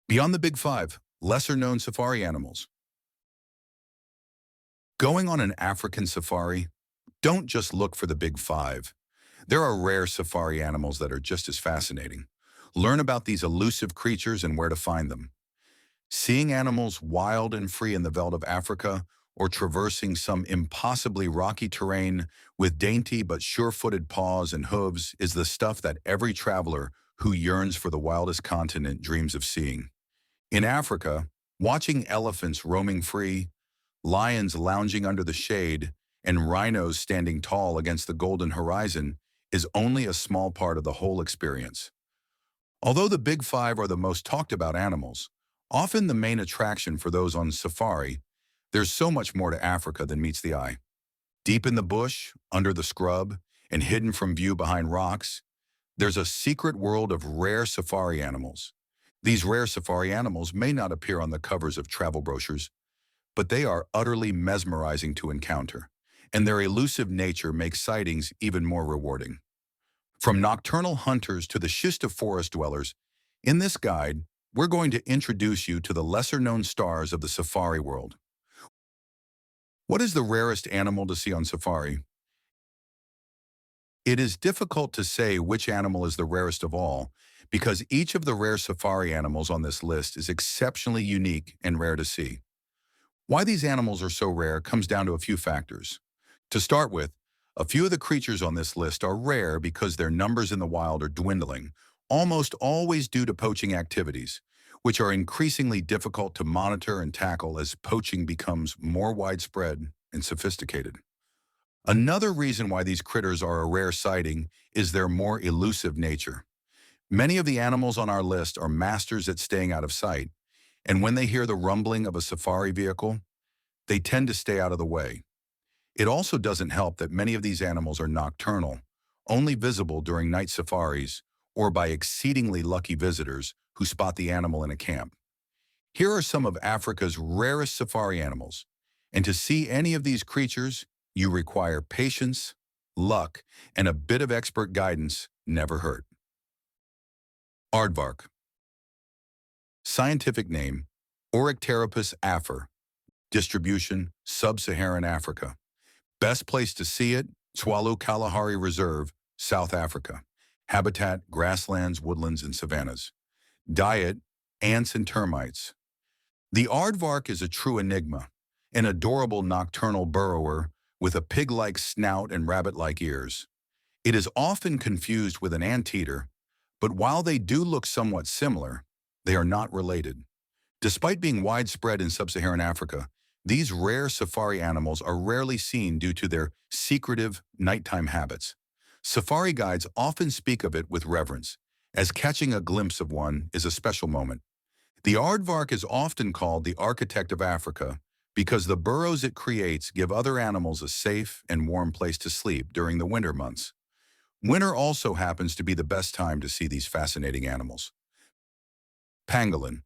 Beyond the big five, lesser-known safari animals. Going on an African safari, don't just look for the big five. There are rare safari animals that are just as fascinating. Learn about these elusive creatures and where to find them. Seeing animals wild and free in the veldt of Africa or traversing some impossibly rocky terrain with dainty but sure-footed paws and hooves is the stuff that every traveler who yearns for the wildest continent dreams of seeing. In Africa, watching elephants roaming free, lions lounging under the shade, and rhinos standing tall against the golden horizon is only a small part of the whole experience. Although the big five are the most talked about animals, often the main attraction for those on safari, there's so much more to Africa than meets the eye. Deep in the bush, under the scrub, and hidden from view behind rocks, there's a secret world of rare safari animals. These rare safari animals may not appear on the covers of travel brochures, but they are utterly mesmerizing to encounter, and their elusive nature makes sightings even more rewarding. From nocturnal hunters to the schist of forest dwellers, in this guide, we're going to introduce you to the lesser-known stars of the safari world. What is the rarest animal to see on safari? It is difficult to say which animal is the rarest of all, because each of the rare safari animals on this list is exceptionally unique and rare to see. Why these animals are so rare comes down to a few factors. To start with, a few of the creatures on this list are rare because their numbers in the wild are dwindling, almost always due to poaching activities, which are increasingly difficult to monitor and tackle as poaching becomes more widespread and sophisticated. Another reason why these critters are a rare sighting is their more elusive nature. Many of the animals on our list are masters at staying out of sight, and when they hear the rumbling of a safari vehicle, they tend to stay out of the way. It also doesn't help that many of these animals are nocturnal, only visible during night safaris or by exceedingly lucky visitors who spot the animal in a camp. Here are some of Africa's rarest safari animals, and to see any of these creatures, you require patience, luck, and a bit of expert guidance never hurt. Aardvark. Scientific name, Orycterapus afer. Distribution, Sub-Saharan Africa. Best place to see it, Tswalu Kalahari Reserve, South Africa. Habitat, grasslands, woodlands, and savannas. Diet, ants and termites. The aardvark is a true enigma, an adorable nocturnal burrower with a pig-like snout and rabbit-like ears. It is often confused with an anteater, but while they do look somewhat similar, they are not related. Despite being widespread in sub-Saharan Africa, these rare safari animals are rarely seen due to their secretive nighttime habits. Safari guides often speak of it with reverence, as catching a glimpse of one is a special moment. The aardvark is often called the architect of Africa because the burrows it creates give other animals a safe and warm place to sleep during the winter months. Winter also happens to be the best time to see these fascinating animals. Pangolin.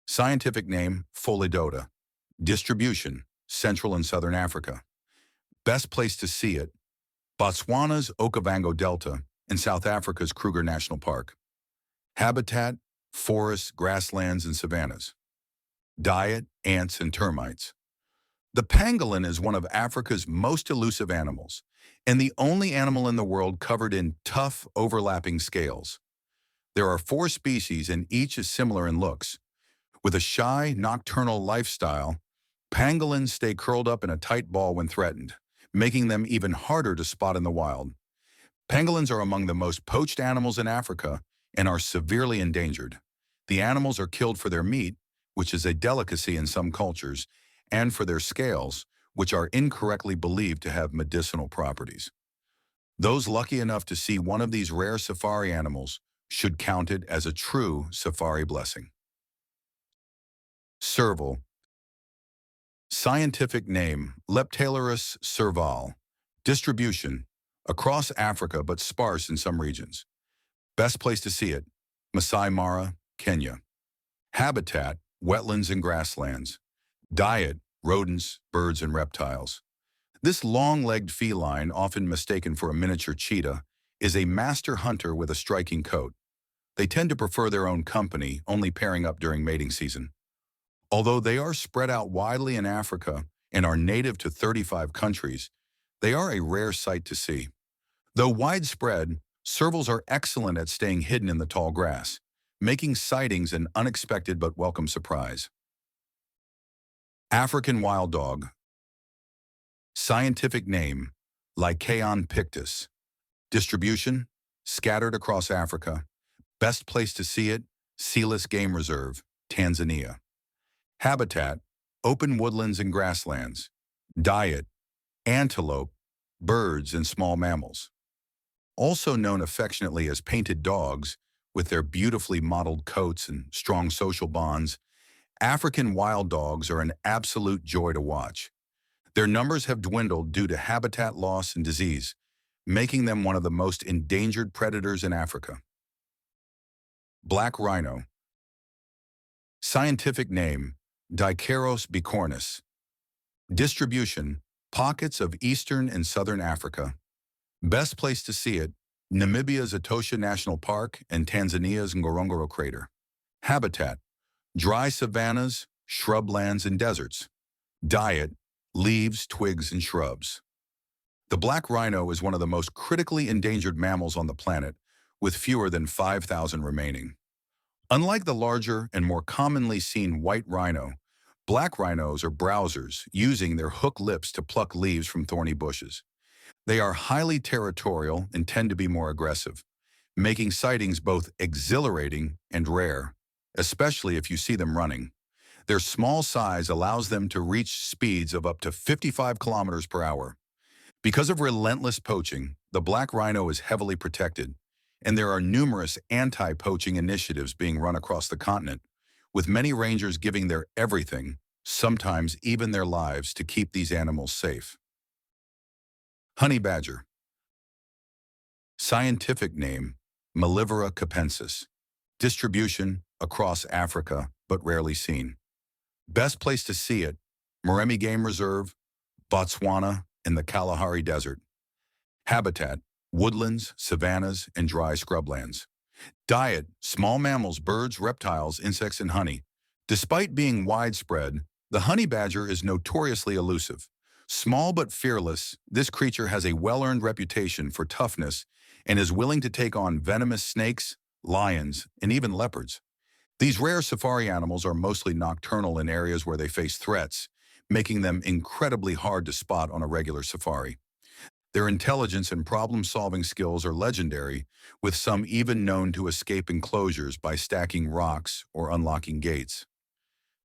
Scientific name, Pholidota. Distribution, Central and Southern Africa. Best place to see it, Botswana's Okavango Delta and South Africa's Kruger National Park. Habitat, forests, grasslands, and savannas. Diet, ants and termites. The pangolin is one of Africa's most elusive animals, and the only animal in the world covered in tough, overlapping scales. There are 4 species and each is similar in looks. With a shy, nocturnal lifestyle, pangolins stay curled up in a tight ball when threatened, making them even harder to spot in the wild. Pangolins are among the most poached animals in Africa and are severely endangered. The animals are killed for their meat, which is a delicacy in some cultures, and for their scales, which are incorrectly believed to have medicinal properties. Those lucky enough to see one of these rare safari animals should count it as a true safari blessing. Serval. Scientific name, Leptalurus serval. Distribution, across Africa but sparse in some regions. Best place to see it, Masai Mara, Kenya. Habitat, wetlands and grasslands. Diet, rodents, birds, and reptiles. This long-legged feline, often mistaken for a miniature cheetah, is a master hunter with a striking coat. They tend to prefer their own company, only pairing up during mating season. Although they are spread out widely in Africa and are native to 35 countries, they are a rare sight to see. Though widespread, servals are excellent at staying hidden in the tall grass, making sightings an unexpected but welcome surprise. African wild dog. Scientific name, Lycaon pictus. Distribution, scattered across Africa. Best place to see it, Sealess Game Reserve, Tanzania. Habitat, open woodlands and grasslands. Diet, antelope, birds, and small mammals. Also known affectionately as painted dogs, with their beautifully modeled coats and strong social bonds, African wild dogs are an absolute joy to watch. Their numbers have dwindled due to habitat loss and disease, making them one of the most endangered predators in Africa. Black rhino. Scientific name, Dicaros bicornis. Distribution, pockets of eastern and southern Africa. Best place to see it, Namibia's Etosha National Park and Tanzania's Ngorongoro Crater. Habitat, dry savannas, shrublands, and deserts. Diet, leaves, twigs, and shrubs. The black rhino is one of the most critically endangered mammals on the planet, with fewer than 5,000 remaining. Unlike the larger and more commonly seen white rhino, black rhinos are browsers, using their hooked lips to pluck leaves from thorny bushes. They are highly territorial and tend to be more aggressive, making sightings both exhilarating and rare, especially if you see them running. Their small size allows them to reach speeds of up to 55 kilometers per hour. Because of relentless poaching, the black rhino is heavily protected, and there are numerous anti-poaching initiatives being run across the continent, with many rangers giving their everything, sometimes even their lives, to keep these animals safe. Honey badger. Scientific name, Mellivora capensis. Distribution, across Africa, but rarely seen. Best place to see it, Moremi Game Reserve, Botswana, and the Kalahari Desert. Habitat, woodlands, savannas, and dry scrublands. Diet, small mammals, birds, reptiles, insects, and honey. Despite being widespread, the honey badger is notoriously elusive. Small but fearless, this creature has a well-earned reputation for toughness and is willing to take on venomous snakes, lions, and even leopards. These rare safari animals are mostly nocturnal in areas where they face threats, making them incredibly hard to spot on a regular safari. Their intelligence and problem-solving skills are legendary, with some even known to escape enclosures by stacking rocks or unlocking gates.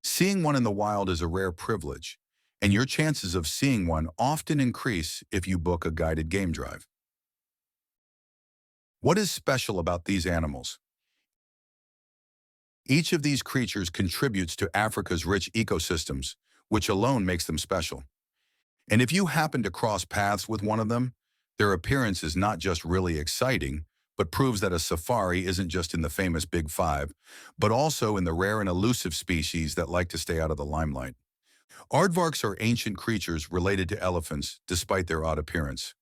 Seeing one in the wild is a rare privilege, and your chances of seeing one often increase if you book a guided game drive. What is special about these animals? Each of these creatures contributes to Africa's rich ecosystems, which alone makes them special. And if you happen to cross paths with one of them, their appearance is not just really exciting, but proves that a safari isn't just in the famous Big Five, but also in the rare and elusive species that like to stay out of the limelight. Aardvarks are ancient creatures related to elephants, despite their odd appearance.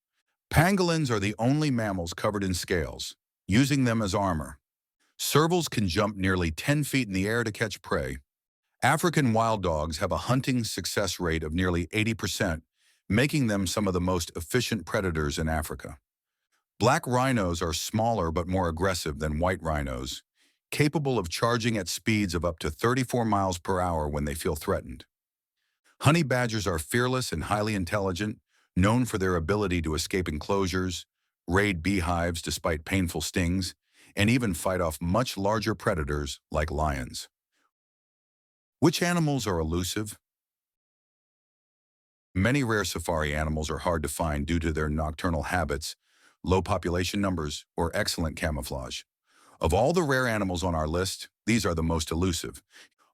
Pangolins are the only mammals covered in scales, using them as armor. Servals can jump nearly 10 feet in the air to catch prey. African wild dogs have a hunting success rate of nearly 80%, making them some of the most efficient predators in Africa. Black rhinos are smaller but more aggressive than white rhinos, capable of charging at speeds of up to 34 miles per hour when they feel threatened. Honey badgers are fearless and highly intelligent, known for their ability to escape enclosures, raid beehives despite painful stings, and even fight off much larger predators like lions. Which animals are elusive? Many rare safari animals are hard to find due to their nocturnal habits, low population numbers, or excellent camouflage. Of all the rare animals on our list, these are the most elusive.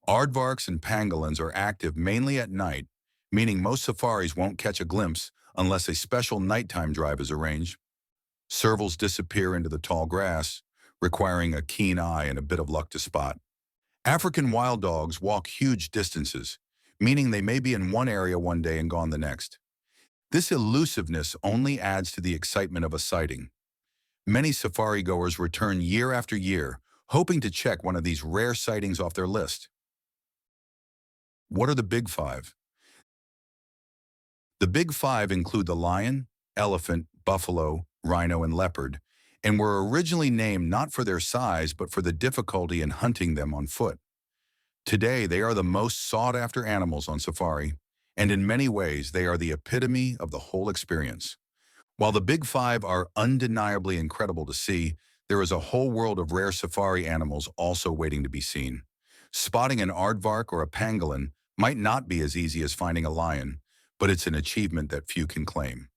Aardvarks and pangolins are active mainly at night, meaning most safaris won't catch a glimpse unless a special nighttime drive is arranged. Servals disappear into the tall grass, requiring a keen eye and a bit of luck to spot. African wild dogs walk huge distances, meaning they may be in one area one day and gone the next. This elusiveness only adds to the excitement of a sighting. Many safari goers return year after year, hoping to check one of these rare sightings off their list. What are the Big Five? The Big Five include the lion, elephant, buffalo, rhino, and leopard, and were originally named not for their size but for the difficulty in hunting them on foot. Today, they are the most sought-after animals on safari, and in many ways, they are the epitome of the whole experience. While the Big Five are undeniably incredible to see, there is a whole world of rare safari animals also waiting to be seen. Spotting an aardvark or a pangolin might not be as easy as finding a lion, but it's an achievement that few can claim.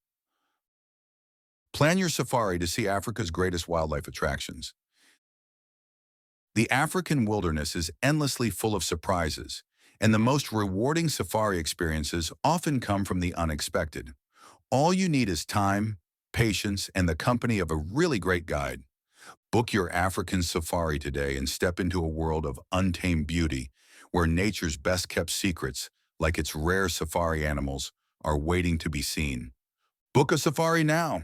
Plan your safari to see Africa's greatest wildlife attractions. The African wilderness is endlessly full of surprises, and the most rewarding safari experiences often come from the unexpected. All you need is time, patience, and the company of a really great guide. Book your African safari today and step into a world of untamed beauty, where nature's best-kept secrets, like its rare safari animals, are waiting to be seen. Book a safari now.